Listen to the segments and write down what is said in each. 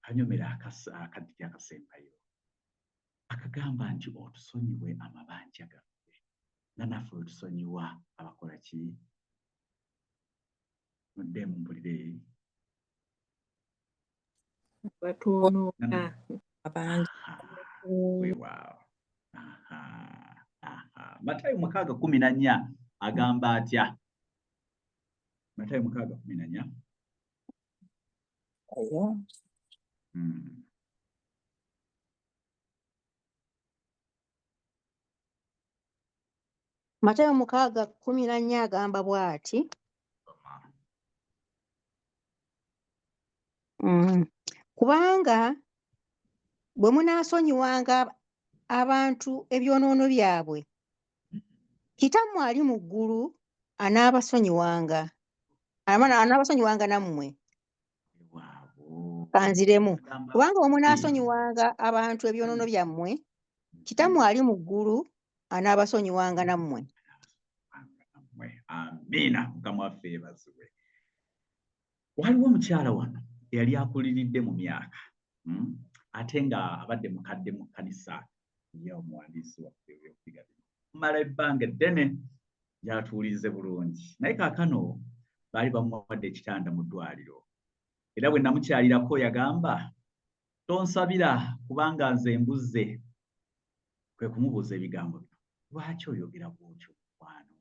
kanyomera akaddiya akasembayo akagamba nti otusonyiwe amabanja gaffe nga naffe wetusonyiwa abakola ki mudde mumpulire batuunuuka abanja weewaawo Matayo 6:14 agamba atya? Matayo 6:14 Matayo 6:14 agamba bw'ati. Kubanga bwe munaasonyiwanga abantu ebyonoono byabwe, Kitammwe ali mu ggulu anaabasonyiwanga nammwe. Kanziremu. Kubanga bwe munaasonyiwanga abantu ebyonoono byammwe, Kitammwe ali mu ggulu anaabasonyiwanga nammwe. Amiina. Mukama waffe yeebazibwe. Waliwo omukyala wano eyali akuliridde mu myaka ate nga abadde mukadde mu kkanisa ye omuwandiisi waffe ebyokuyiga bino. Mala ebbanga eddene gy'atuulize bulungi. Naye kaakano baali bamuwadde ekitanda mu ddwaliro. Era bwe namukyalirako yagamba, tonsabira kubanga nze mbuze. Kwe kumubuuza ebigambo bino. Lwaki oyogera bw'otyo mukwano?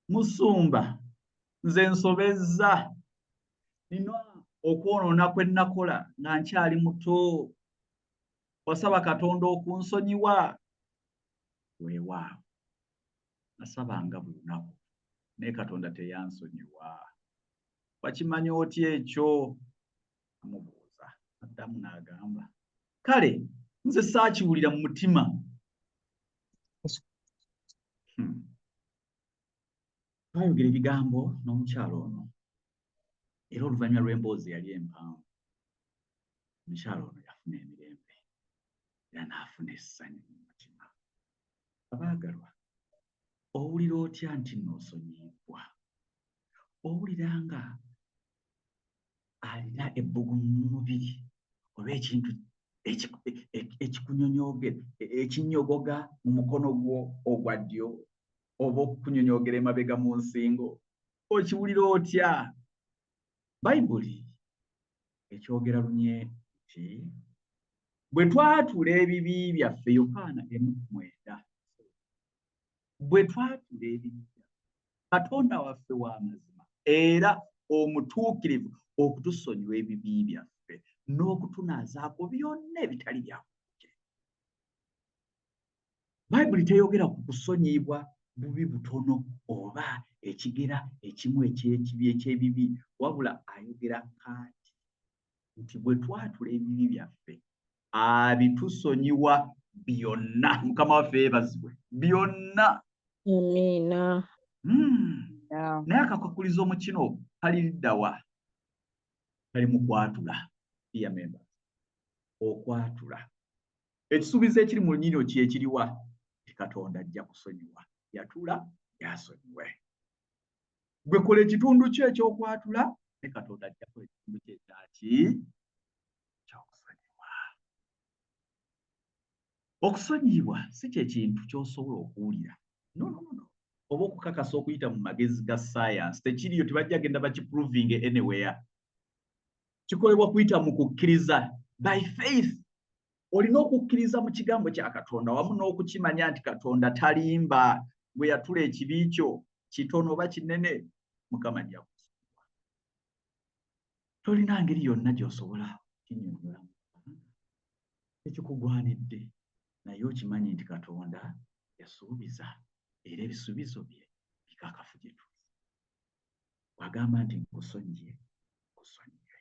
Musumba, nze nsobezza. Nina okwonoona kwe nakola nga nkyali muto. Wasaba Katonda okunsonyiwa. Weewaawo. Nasabanga buli lunaku. Naye Katonda teyansonyiwa. Wakimanyi otya ekyo? Amubuuza. Addamu n'agamba, kale nze saakiwulira mu mutima. Twayogera ebigambo n'omukyalo ono. Era oluvannyuma lw'emboozi yali empanvu. Omukyalo ono yafuna emirembe. Era n'afuna essanyu mu mutima. Abaagalwa, owulira otya nti n'osonyiibwa? Owulira nga alina ebbugumu mu mubiri oba ekintu ekinnyogoga mu mukono gwo ogwa ddyo oba okukunyonyogera emabega mu nsingo? Okiwulira otya? Bayibuli ekyogera lunye nti bwe twatula ebibi byaffe, Yokaana 1:9, bwe twatula ebibi byaffe, Katonda waffe w'amazima era omutuukirivu okutusonyiwa ebibi byaffe n'okutunaazaako byonna ebitali byakuke. Bayibuli teyogera ku kusonyiibwa bubi butono oba ekigera ekimu eky'ebibi, wabula ayogera kaati nti bwe twatula ebibi byaffe abitusonyiwa byonna. Mukama waffe yeebazibwe. Byonna. Amiina. Naye akakwakulizo mu kino kali liddawa? Kali mu kwatula. Okwatula. Ekisuubizo ekiri mu nnyinyo kye kiriwa? Ti Katonda ajja kusonyiwa. Yatula yasonyiwe. Gwe kola ekitundu kye ekyokwatula, ne Katonda ajja kola ekitundu kye ekyaki ky'okusonyiwa. Okusonyiibwa si kye kintu ky'osobola okuwulira. No. Oba okukakasa okuyita mu magezi ga science. Tekiriyo, tebajja genda bakipruvinge anywhere. Kikolebwa kuyita mu kukkiriza. By faith. Olina okukkiriza mu kigambo kya Katonda wamu n'okukimanya nti Katonda talimba. Bwe yatula ekibi kyo kitono oba kinene, Mukama ajja kusonyiwa. Tolina ngeri yonna gy'osobola kinnyonnyola ekikugwanidde, naye okimanyi nti Katonda yasuubiza era ebisuubizo bye bikakafu gye tuli. Wagamba nti nkusonyiye, nkusonyiye.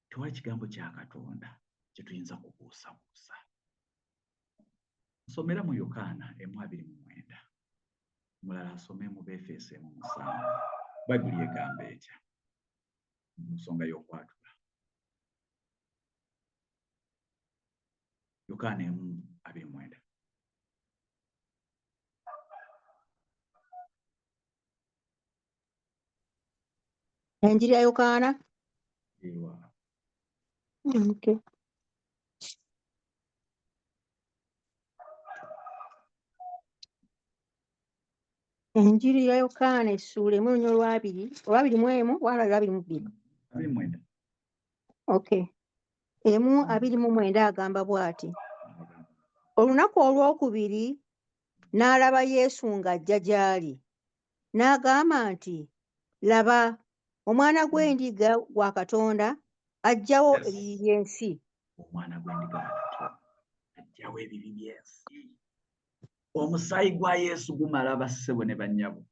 Tewali kigambo kya Katonda kye tuyinza kubuusabuusa. Nsomera mu Yokaana 1:29. Mulala asome mu Befeso 1:7. Bayibuli egamba etya mu nsonga y'okwatula? Yokaana 1:29. Enjiri ya Yokaana Okay. Enjiri ya Yokaana essuula emu lunya olwabiri 21 wala 22. 29. Okay. Emu 29 agamba bw'ati. Olunaku olwokubiri n'alaba Yesu ng'ajja gy'ali. N'agamba nti, laba, omwana gw'endiga wa Katonda aggyawo Yes. ebibi by'ensi. Omwana gw'endiga wa Katonda aggyawo ebibi by'ensi. Omusaayi gwa Yesu gumala bassebo ne bannyabo.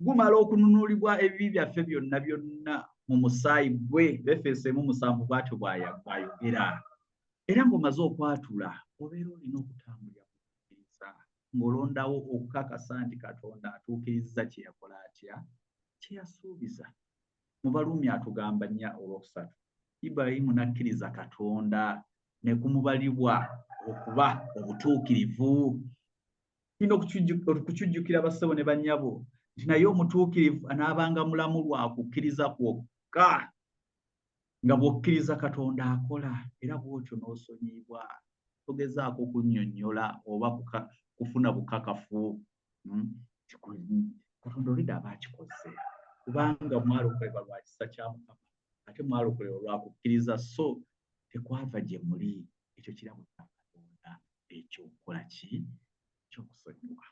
Gumala okununulibwa ebibi byaffe byonna byonna mu musaayi gwe. Efeso 1:7 bw'atyo bw'ayogera. Era ng'omaze okwatula obeera olina okutambulira ku kukkiriza ng'olondawo okukakasa nti Katonda atuukirizza kye yakola atya, kye yasuubiza. Mu Baruumi atugamba 4:3 Ibulayimu n'akkiriza Katonda ne kumubalibwa okuba obutuukirivu. Tulina okukijjukira bassebo ne bannyabo nti naye omutuukirivu anaabanga mulamu lwa kukkiriza kwokka. Nga bw'okkiriza Katonda akola era bw'otyo n'osonyiyibwa. Togezaako kunnyonnyola oba kufuna bukakafu. Katonda olida aba akikoze kubanga mwalokolebwa lwa kisa kya Mukama ate mwalokolebwa lwa kukkiriza, so tekwava gye muli. Ekyo kirabo kya Katonda ekyokukola ki? Ekyokusonyiwa.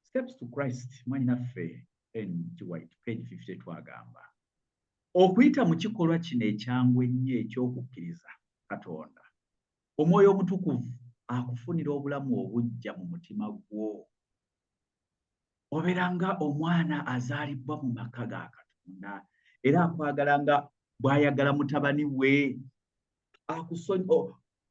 Steps to Christ mwanyinaffe N.G. White page 52 agamba okuyita mu kikolwa kino ekyangu ennyo ekyokukkiriza Katonda, Omwoyo Omutukuvu akufunira obulamu obujja mu mutima gwo. Obeera nga omwana azaalibwa mu maka ga Katonda era akwagala nga bw'ayagala mutabani we.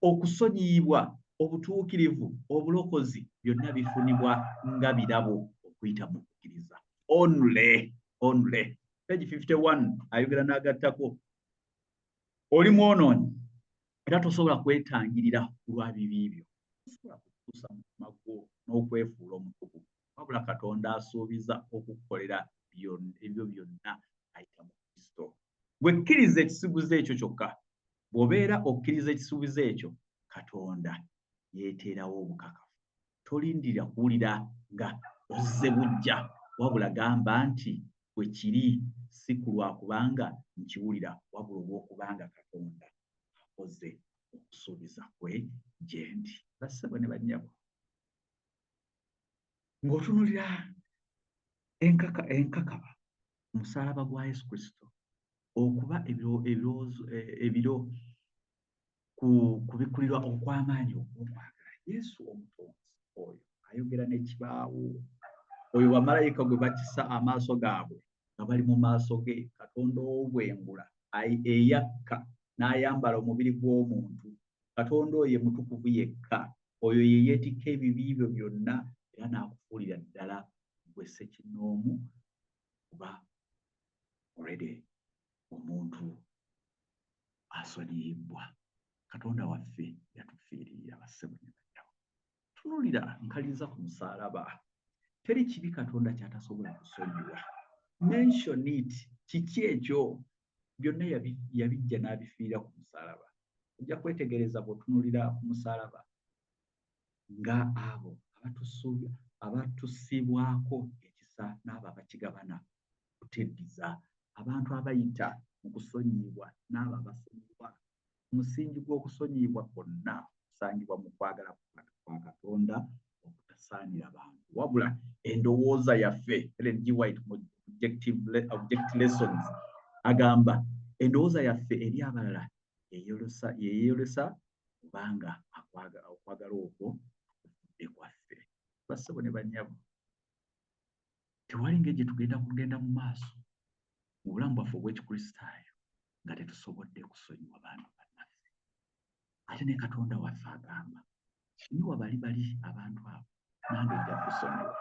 Okusonyiyibwa, obutuukirivu, obulokozi byonna bifunibwa nga birabo okuyita mu kukkiriza. Only. Page 51 ayogera n'agattako. Oli mwonoonyi era tosobola kwetangirira ku lwa bibi byo. Tosobola kutuusa mu mutima gwo n'okwefuula omutukuvu, wabula Katonda asuubiza okukukolera ebyo byonna ayita mu Kristo. Bwekkiriza ekisuubizo ekyo kyokka, bw'obeera okkiriza ekisuubizo ekyo, Katonda yeeteerawo obukakafu. Tolindirira kuwulira nga ozze bujja, wabula gamba nti bwe kiri si ku lwa kubanga nkiwulira, wabula olw'okubanga Katonda akoze okusuubiza kwe gye ndi. Bassebo ne bannyabo, ng'otunulira enkakaba omusaalaba gwa Yesu Kristo okuba ebiro ku bikkulirwa okw'amaanyi okw'okwagala. Yesu omutonzi oyo ayogera n'ekibaawo, oyo bamalayika gwe bakisa amaaso gaabwe nga bali mu maaso ge. Katonda ow'obwengula eyakka n'ayambala omubiri gw'omuntu. Katonda oyo ye mutukuvu yekka, oyo ye yeetikka ebibi byo byonna era n'akufuulira ddala gwe ssekinnoomu kuba already omuntu asonyiyibbwa. Katonda waffe yatufiirira bassebo ne bannyabo. Tunulira nkaliriza ku musaalaba. Teri kibi Katonda ky'atasobola kusonyiwa. Mention it. Kiki ekyo? Byonna yabijja n'abifiira ku musaalaba. Ojja kwetegereza bw'otunulira ku musaalaba nga abo abatussibwako ekisa n'abo abakigabana kuteddiza, abantu abayita mu kusonyiyibwa n'abo abasonyiyibwa. Omusingi gw'okusonyiyibwa kwonna kusangibwa mu kwagala kwa Katonda okutasaanira bantu, wabula endowooza yaffe. Ellen G. White mu Object Lessons agamba endowooza yaffe eri abalala yeeyolesa kubanga okwagala okwo kufudde kwaffe. Bassebo ne bannyabo, tewali ngeri gye kugenda mu maaso mu bulamu bwaffe obw'Ekikristaayo nga tetusobodde kusonyiwa bantu bannaffe. Ate ne Katonda waffe agamba sonyiwa bali abantu abo nange ojja kusonyiwa.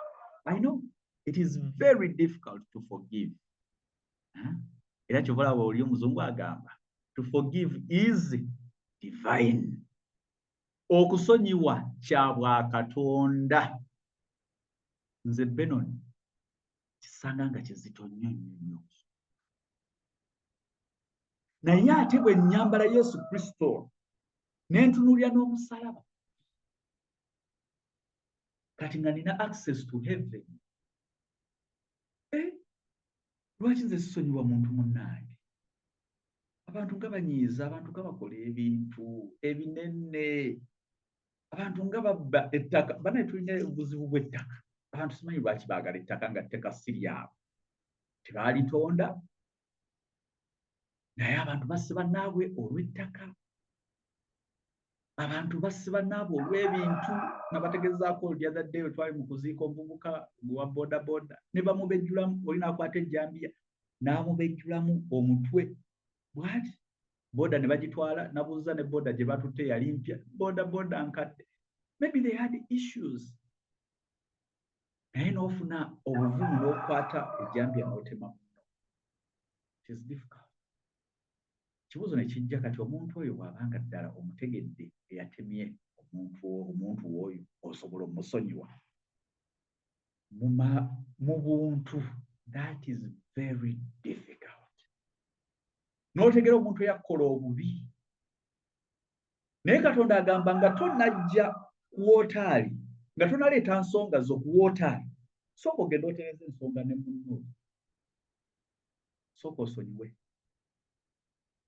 I know it is very difficult to forgive. Era kyova olaba oli omuzungu agamba to forgive is divine. Okusonyiwa kya bwa Katonda. Nze Benon kisanga nga kizito nnyo. naye ate bwe nnyambala Yesu Kristo ne ntunuulira n'omusalaba kati nga nina access to heaven. Lwaki nze sisonyiwa muntu munnange? Abantu nga banyiiza, abantu nga bakola ebintu ebinene, abantu nga babba ettaka. Banaye tulina obuzibu bw'ettaka. Abantu simanyi lwaki baagala ettaka nga tteka si lyabwe, tebaalitonda. Naye abantu basse bannaabwe olw'ettaka, abantu basse bannaabwe olw'ebintu. Nabategezaako the other day twali mu kuziika omuvubuka wa bodaboda ne bamubejjulamu, oli n'akwata ejjambiya n'amubejjulamu omutwe bw'ati. Boda ne bagitwala, nabuuza ne boda gye batutte yali mpya, boda nkadde. Maybe they had issues. Naye n'ofuna obuvumu n'okwata ejjambiya n'otema muno. It is difficult. Kibuuzo ne kijja kati omuntu oyo bw'abanga ddala omutegedde eyatemye omuntu oyo osobola omusonyiwa mu buntu. That is very difficult. N'otegera omuntu eyakola obubi, naye Katonda agamba nga tonajja ku wootaali, nga tonaleeta nsonga zo ku wootaali, sooka ogenda otereza ensonga ne munno, sooka osonyiwe.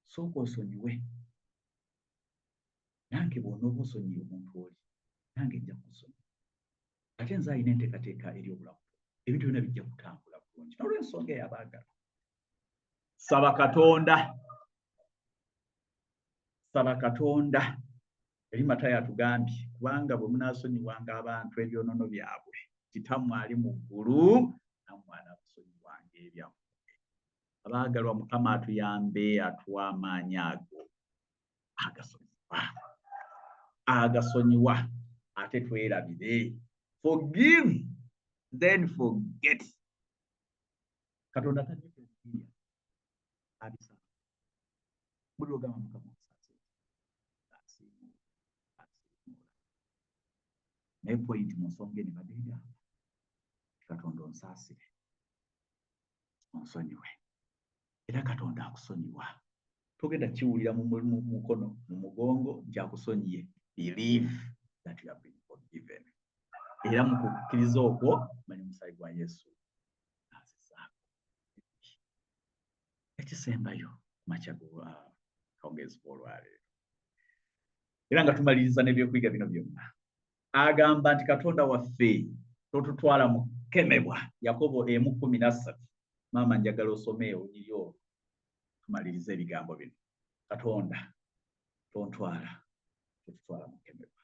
Sooka osonyiwe. Nange bw'onooba osonyiye omuntu oli, nange nja kusonyiwa. Ate nze alina enteekateeka eri obulamu, ebintu byonna bijja kutambula bulungi. N'olw'ensonga eyabaagala, saba Katonda. Saba Katonda. Eri Matayo atugambye, kubanga bwe munaasonyiwanga abantu ebyonoono byabwe, Kitammwe ali mu ggulu nammwe anaabasonyiwanga ebyammwe. Abaagalwa, Mukama atuyambe, atuwa amaanyi ago agasonyiwa, ate twerabire. Forgive then forget. Katonda tajja abisa buli ogamba Mukama naye point mu nsonga eno badde egamba Katonda onsaasire, onsonyiwe. Era Katonda akusonyiwa. Togenda kiwulira mu mukono mu mugongo nti akusonyiye. Believe that you have been forgiven. Era mu kukkiriza okwo manyi omusaayi gwa Yesu asisaako. Ekisembayo makya kawungezi olwaleero. Era nga tumaliriza n'ebyokuyiga bino byonna, agamba nti Katonda waffe totutwala mu kukemebwa. Yakobo 1:13. Maama njagala osome olunyiri olwo tumalirize ebigambo bino. Katonda tontwala totutwala mu kukemebwa.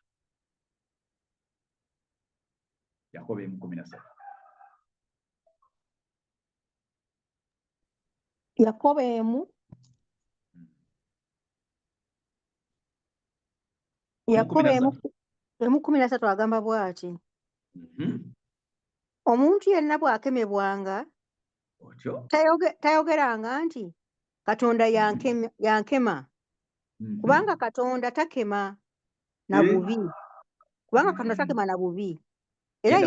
Yakobo 1:13. Yakobo 1:13 agamba bw'ati. Omuntu yenna bw'akemebwanga tayogeranga nti Katonda yankema, kubanga Katonda takema na bubi. Era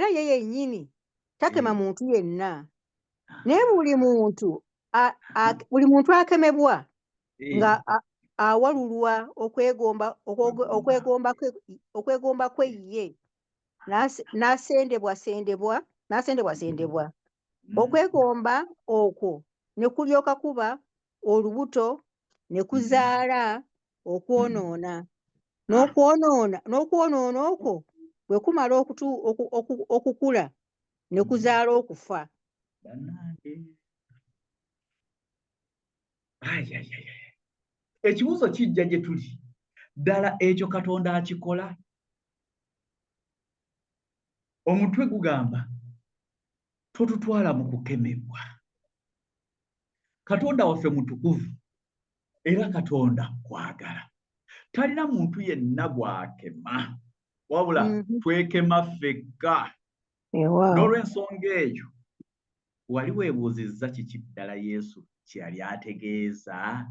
ye yennyini takema muntu yenna. Naye buli muntu akemebwa nga awalulwa okwegomba kwe ye, n'asendebwasendebwa. Okwegomba okwo ne kulyoka kuba olubuto ne kuzaala okwonoona. N'okwonoona okwo bwe kumala okukula ne kuzaala okufa. Ekibuuzo kijja gye tuli. Ddala ekyo Katonda akikola? Omutwe gugamba totutwala mu kukemebwa. Katonda waffe mutukuvu era Katonda kwagala. Talina muntu yenna gw'akema, wabula twekema ffekka. N'olw'ensonga eyo wali weebuuzizza kiki ddala Yesu kye yali ategeeza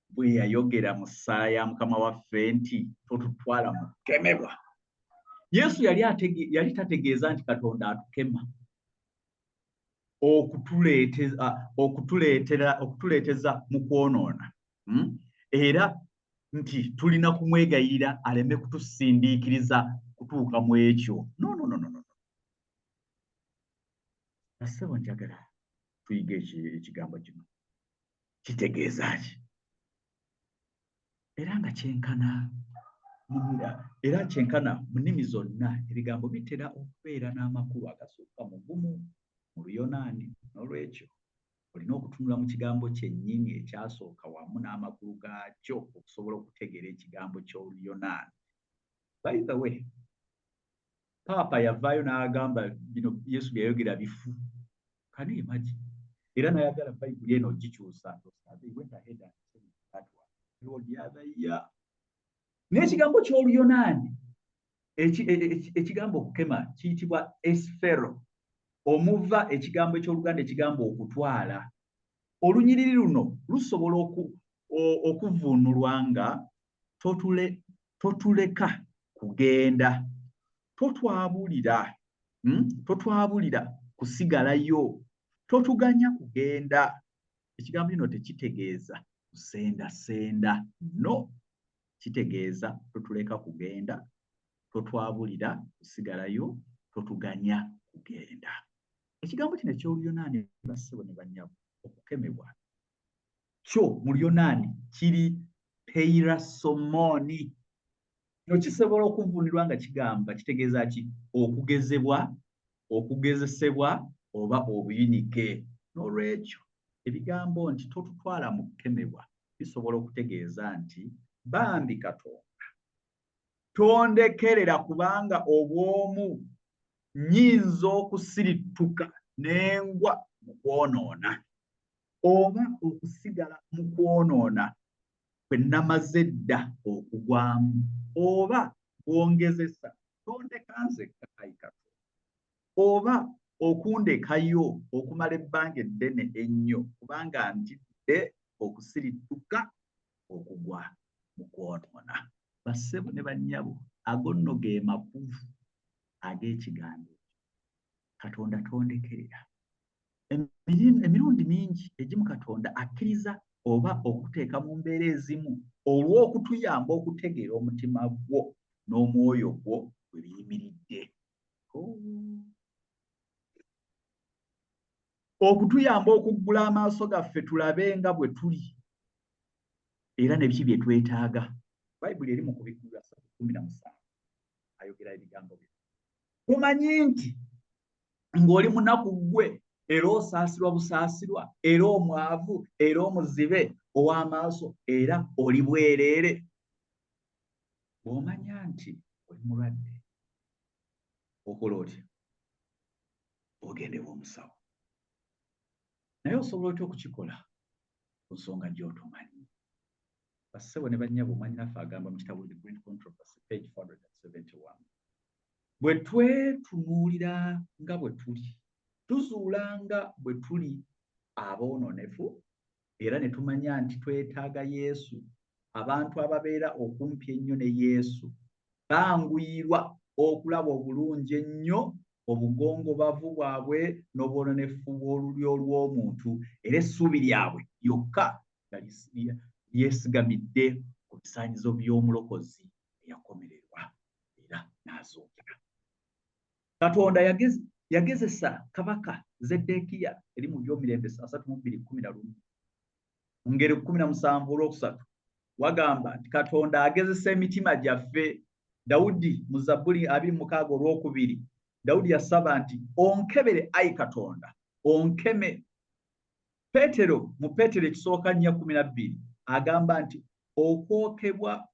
bwe yayogera mu ssaala ya Mukama waffe nti totutwala mu kukemebwa? Yesu yali tategeeza nti Katonda atukema. okutuleeteza mu kwonoona. Era nti tulina kumwegayirira aleme kutusindiikiriza kutuuka mu ekyo. No. Bassebo njagala tuyige ekigambo kino. Kitegeeza ki? Era nga kyenkana mu nnimi zonna ebigambo bitera okubeera n'amakulu agasukka mu gumu mu Luyonaani. N'olwekyo olina okutunula mu kigambo kyennyini ekyasooka wamu n'amakulu gaakyo okusobola okutegeera ekigambo ky'Oluyonaani. By the way, Paapa yavaayo n'agamba bino Yesu bye yayogera bifu. Can you imagine? Era n'ayagala Bayibuli eno ogikyusa. N'ekigambo ky'Oluyonaani ekigambo okukema kiyitibwa esfero, omuva ekigambo eky'Oluganda ekigambo okutwala. Olunyiriri luno lusobola okuvvuunulwa nga totuleka kugenda, totwabulira kusigalayo, totuganya kugenda. Ekigambo kino tekitegeeza kusendasenda, no, kitegeeza totuleka kugenda, totwabulira kusigalayo, totuganya kugenda. Ekigambo kino eky'Oluyonaani bassebo ne bannyabo, okukemebwa kyo mu Luyonaani kiri peirasomoni. Kino kisobola okuvvuunirwa nga kigamba kitegeeza ki? Okugezebwa, okugezesebwa oba obuyinike. N'olwekyo ebigambo nti totutwala mu kukemebwa bisobola okutegeeza nti bambi Katonda tondekerera kubanga obw'omu nnyinza okusirituka n'engwa mu kwonoona, oba okusigala mu kwonoona kwe namaze dda okugwamu, oba bwongezesa tondeka nzekka Ayi Katonda, oba okundekayo okumala ebbanga eddene ennyo kubanga ntidde okusirituka okugwa mu kwonoona. Bassebo ne bannyabo, ago nno ge makulu ag'ekigambo. Katonda tondekerera. Emirundi mingi egimu Katonda akkiriza oba okuteeka mu mbeera ezimu olw'okutuyamba okutegeera omutima gwo n'omwoyo gwo bwe biyimiridde. Okutuyamba okuggula amaaso gaffe tulabe nga bwe tuli era ne biki bye twetaaga. Bayibuli eri mu Kubikkulwa 17 ayogera ebigambo bye. Tumanyi nti ng'oli munaku ggwe era osaasirwa busaasirwa, era omwavu, era omuzibe ow'amaaso, era oli bwereere. Bw'omanya nti oli mulwadde okola otya? Ogendera omusawo. Naye osobola otya okukikola ku nsonga gy'otomanyi? Bassebo ne bannyabo, mwannyinaffe agamba mu kitabo The Great Controversy, page 471. Bwe twetunuulira nga bwe tuli, tuzuula nga bwe tuli aboononefu, era ne tumanya nti twetaaga Yesu. Abantu ababeera okumpi ennyo ne Yesu banguyirwa okulaba obulungi ennyo obugongobavu bwabwe n'obwononefu bw'olulyo lw'omuntu, era essuubi lyabwe lyokka nga lyesigamidde ku bisaanyizo by'omulokozi eyakomererwa era n'azuukira. Katonda yagezesa kabaka Zeddekiya eri mu Byomirembe 32:11 mu ngeri 17 wagamba nti Katonda agezesa emitima gyaffe. Dawudi mu Zabbuli 26:2 Dawudi yasaba nti onkebere Ayi Katonda, onkeme. Peetero mu Peetero ekisooka 4:12 agamba nti okwokebwa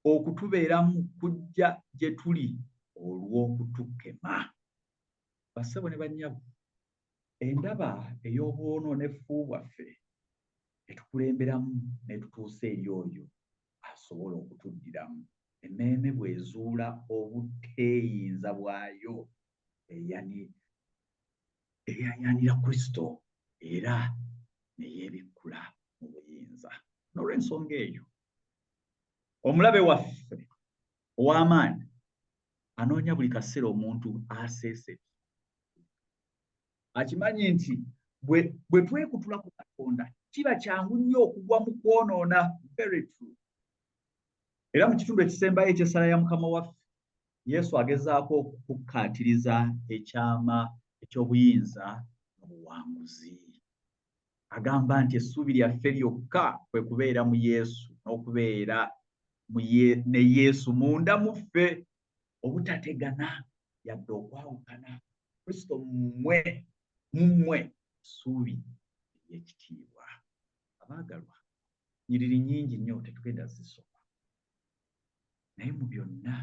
okutubeeramu kujja gye tuli olw'okutukema. Bassebo ne bannyabo, endaba ey'obwononefu bwaffe etukulemberamu n'etutuusa eri oyo asobola okutuddiramu. Emmeeme bw'ezuula obuteeyinza bwayo eyayanira Kristo era ne yeebikkula mu buyinza. N'olw'ensonga eyo omulabe waffe ow'amaanyi anoonya buli kaseera omuntu aseese akimanyi nti bwe twekutula ku Katonda kiba kyangu nnyo okugwa mu kwonoona. Very true. Era mu kitundu ekisembayo eky'essala ya Mukama waffe Yesu agezaako okukkaatiriza ekyama eky'obuyinza n'obuwanguzi. Agamba nti essuubi lyaffe lyokka kwe kubeera mu Yesu n'okubeera ne Yesu munda mu ffe, obutategana yadde okwawukana. Kristo mu mmwe essuubi ery'ekitiibwa. Abaagalwa, nnyiriri nnyingi nnyo tetugenda zisoma, naye mu byonna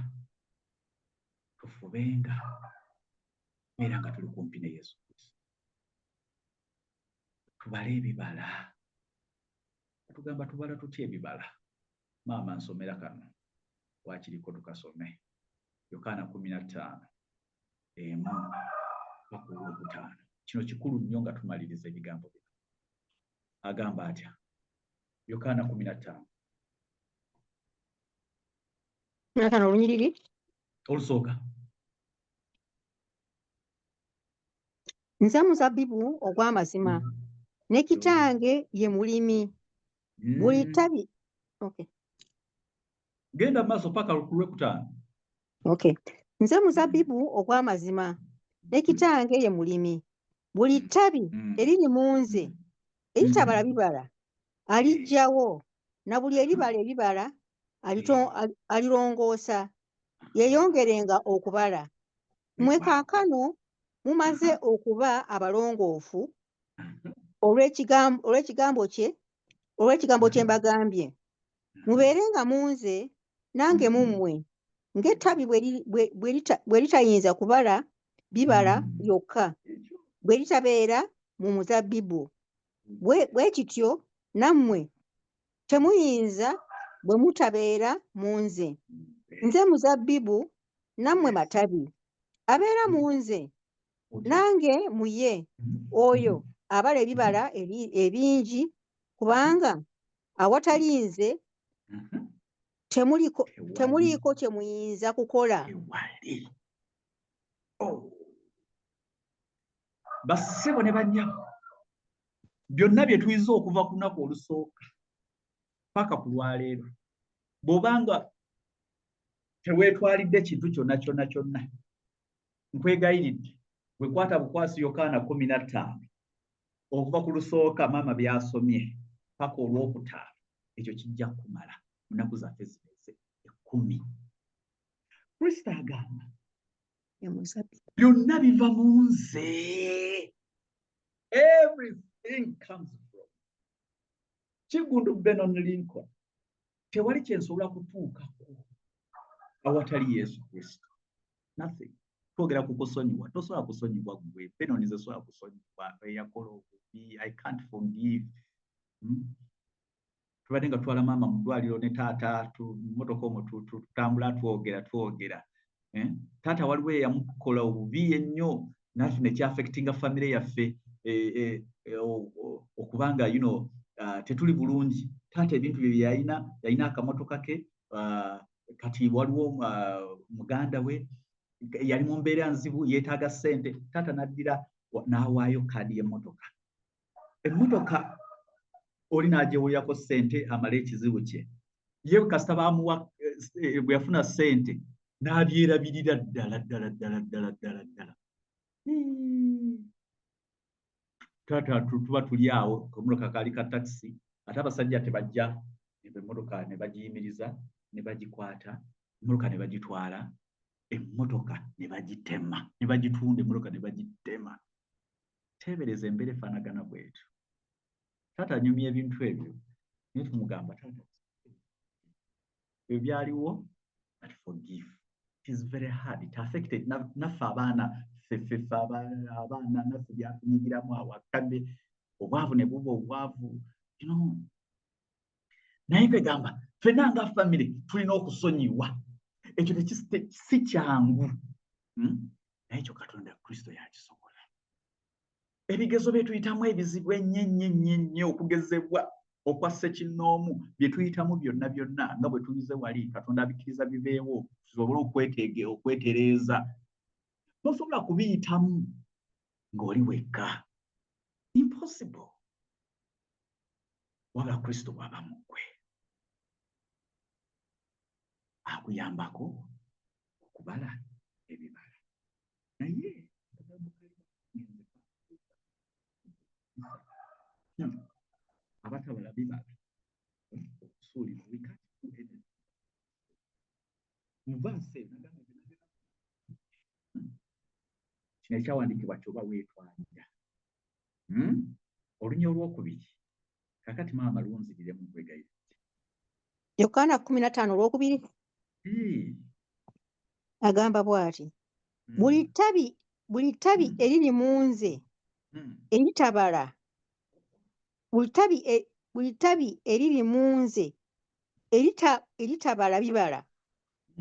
tufubenga beera nga tuli kumpi ne Yesu Kristo. Tubale ebibala. Tugamba tubala tutya ebibala? Maama nsomera kano wakiriko tukasome. Yokaana 15 paka 5. Kino kikulu nnyo nga tumaliriza ebigambo bino. Agamba atya? Yokaana 15. Kano olunyiriri Olusooka. Nze muzabbibu ogw'amazima, ne Kitange ye mulimi. Buli ttabi Genda maaso paka ku 5. Nze muzabbibu ogw'amazima, ne Kitange ye mulimi. Buli ttabi eriri mu nze eritabala bibala aliggyawo, na buli eribala ebibala alirongoosa, yeeyongerenga okubala. Mmwe kaakano mumaze okuba abalongoofu olw'ekigambo kye mbagambye. Mubeerenga mu nze nange mu mmwe. Ng'ettabi bwe litayinza kubala bibala byokka bwe litabeera mu muzabbibu, bwe kityo nammwe temuyinza bwe mutabeera mu nze. Nze muzabbibu, nammwe matabi. Abeera mu nze nange mu ye, oyo abala ebibala ebingi, kubanga awatali nze temuliiko kye muyinza kukola. Bassebo ne bannyabo, byonna bye tuyiza okuva ku lunaku olusooka paka ku lwaleero, bw'obanga teweetwalidde kintu kyonna, nkwegayiridde wekwata bukwasi Yokaana 15 okuva ku lusooka maama by'asomye paka olwokutaano, ekyo kijja kumala mu nnaku zaffe zimeze 10. Kristo agamba byonna biva mu nze. Everything comes from Kigundu Benon Lincoln. Tewali kyensobola kutuukako awatali Yesu Kristo. Nothing. Twogera ku kusonyiwa, tosobola kusonyiwa gwe. Benon nze sobola kusonyiwa eyakola obubi. I can't forgive. Tubadde nga twala maama mu ddwaliro ne taata mmotoka omwo tutambula twogera. Taata waliwo eyamukola obubi ennyo, naffe ne kyaffectinga famire yaffe okubanga tetuli bulungi. Taata ebintu bye yalina akamotoka ke, kati waliwo muganda we yali mu mbeera nzibu, yeetaaga ssente. Taata n'addira n'awaayo kaadi y'emmotoka. Emmotoka oli n'agyewulirako ssente amala ekizibu kye. Ye kasita baamuwa bwe yafuna ssente n'abyerabirira ddala. Taata tuba tuli awo, akamotoka kaali ka takisi, ate abasajja tebajja, emmotoka ne bagiyimiriza ne bagikwata, emmotoka ne bagitwala, emmotoka ne bagitema, ne bagitunda emmotoka ne bagitema. Teebereza embeera efaanagana bw'etyo. Taata anyumya ebintu ebyo naye tumugamba taata ebyo byaliwo, but forgive. It is very hard. It affected naffe abaana abaana naffe byatunyigiramu awakadde, obwavu ne buba obwavu. Naye kwegamba ffenna nga famire tulina okusonyiwa. Ekyo si kyangu, naye ekyo Katonda Kristo yakisobola. Ebigezo bye tuyitamu ebizibu ennyo okugezebwa okwa ssekinnoomu bye tuyitamu byonna nga bwe tuyize wali, Katonda abikkiriza bibeewo tusobole okwetereeza. Tosobola kubiyitamu ng'oli wekka. Impossible. Wabula Kristo bw'aba mu ggwe akuyambako okubala ebibala. Naye abatabala bibala okusuulira wikati muvansi kino ekyawandiikibwa ky'oba weetwalira. Olunya olwokubiri kakati maama lunzirire mu kwegayirira. Yokaana 15:2 agamba bw'ati, buli ttabi eriri mu nze eritabala buli ttabi eriri mu nze eritabala bibala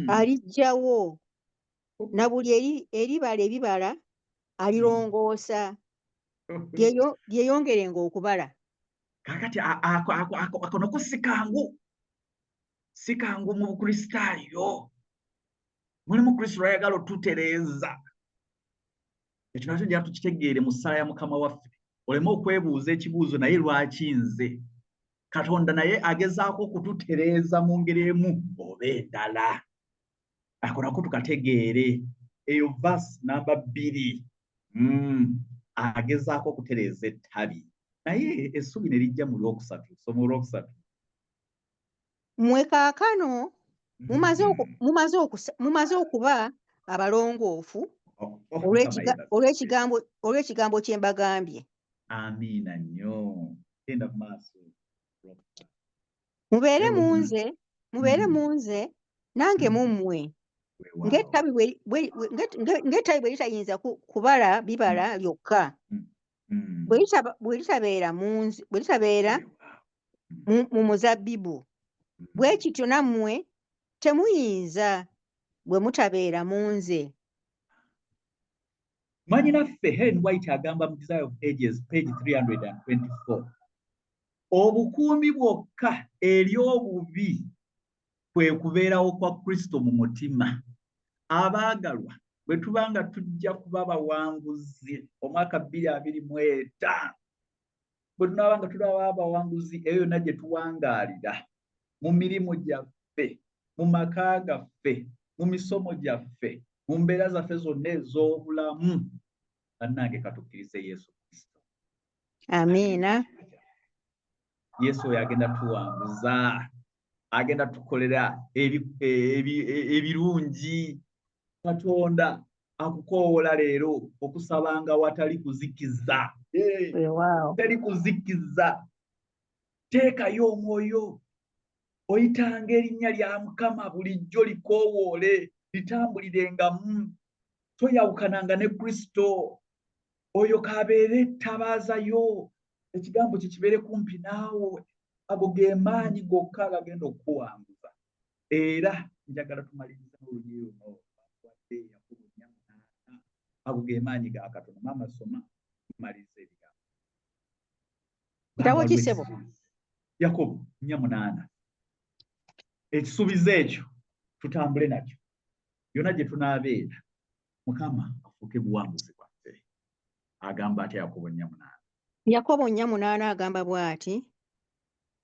aliggyawo, na buli eribala ebibala alirongoosa lyeyongerenga okubala. Kakati akonako si kangu mu Bukristaayo. Mulimu Kristo ayagala otutereeza. Ekyo nakyo njagala tukitegeere mu ssala ya Mukama waffe. Oleme okwebuuza ekibuuzo naye lwaki nze. Katonda naye agezaako okututereeza mu ngeri emu oba endala. Ako nako tukategeere. Eyo verse namba 2. Agezaako okutereeza ettabi. Naye essubi ne lijja mu lwokusatu. Soma olwokusatu. Mmwe kaakano mumaze okuba abalongoofu olw'ekigambo kye mbagambye. Amiina nnyo. Genda mu maaso. Mubeere mu nze nange mu mmwe. Ng'ettabi bwe litayinza kubala bibala lyokka, bwe litabeera mu muzabbibu, bwe kityo nammwe temuyinza bwe mutabeera mu nze. Mwanyinaffe Helen White agamba mu Desire of Ages page 324, obukuumi bwokka eri obubi kwe kubeerawo kwa Kristo mu mutima. Abaagalwa, bwe tubanga tujja kuba bawanguzi omwaka 2025, bwe tunaabanga tulaba abawanguzi eyo yonna gye tuwangaalira mu mirimu gyaffe, mu maka gaffe, mu misomo gyaffe, mu mbeera zaffe zonna ez'obulamu, bannange katukkirize Yesu Kristo. Amiina. Yesu oyo agenda tuwanguza, agenda tukolera ebirungi. Katonda akukoowoola leero okusabanga watali kuzikiza. Teri kuzikiza. Teekayo omwoyo, oyitanga erinnya lya Mukama bulijjo likoowoole, litambulirengamu. Toyawukananga ne Kristo. Oyo kabeere ettabaazayo, ekigambo kye kibeere kumpi naawe. Ago ge maanyi gokka agagenda okukuwanguza. Era njagala tumaliriza n'olunyi luno. Ago ge maanyi ga Katonda. Maama soma tumalirize ebigambo. Kitabo kisebo. Yakobo 4:8. Ekisuubizo ekyo tutambule nakyo. Yonna gye tunaabeera Mukama afuuke buwanguzi bwaffe. Agamba atya Yakobo 4:8? Yakobo 4:8 agamba bw'ati,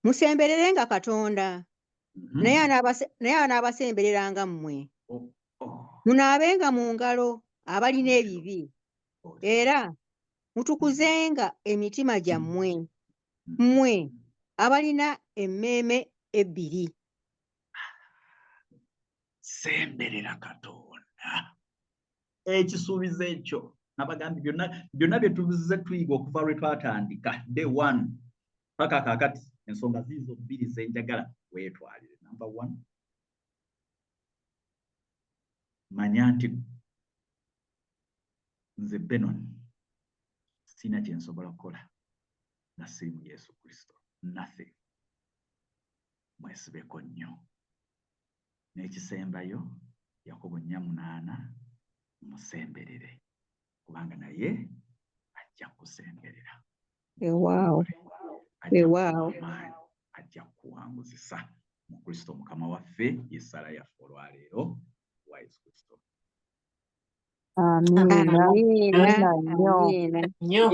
musembererenga Katonda, naye anaabasembereranga mmwe. Munaabenga mu ngalo abalina ebibi, era mutukuzenga emitima gyammwe, mmwe abalina emmeeme ebbiri. Semberera Katonda. Ekisuubizo ekyo nabagambye byonna bye tubize tuyiga okuva lwe twatandika day 1 paka kaakati, ensonga ziizo 2 ze njagala weetwalire. Number 1, manya nti nze Benon sina kye nsobola kukola nga siri mu Yesu Kristo. Nothing. Mwesibeko nnyo. N'ekisembayo Yakobo 4:8, musemberere kubanga naye ajja kusemberera. Ajja kuwanguzisa mu Kristo Mukama waffe. Yessala yaffe olwaleero wa Yesu Kristo. Amiina. Amiina. Amiina nnyo. Nnyo.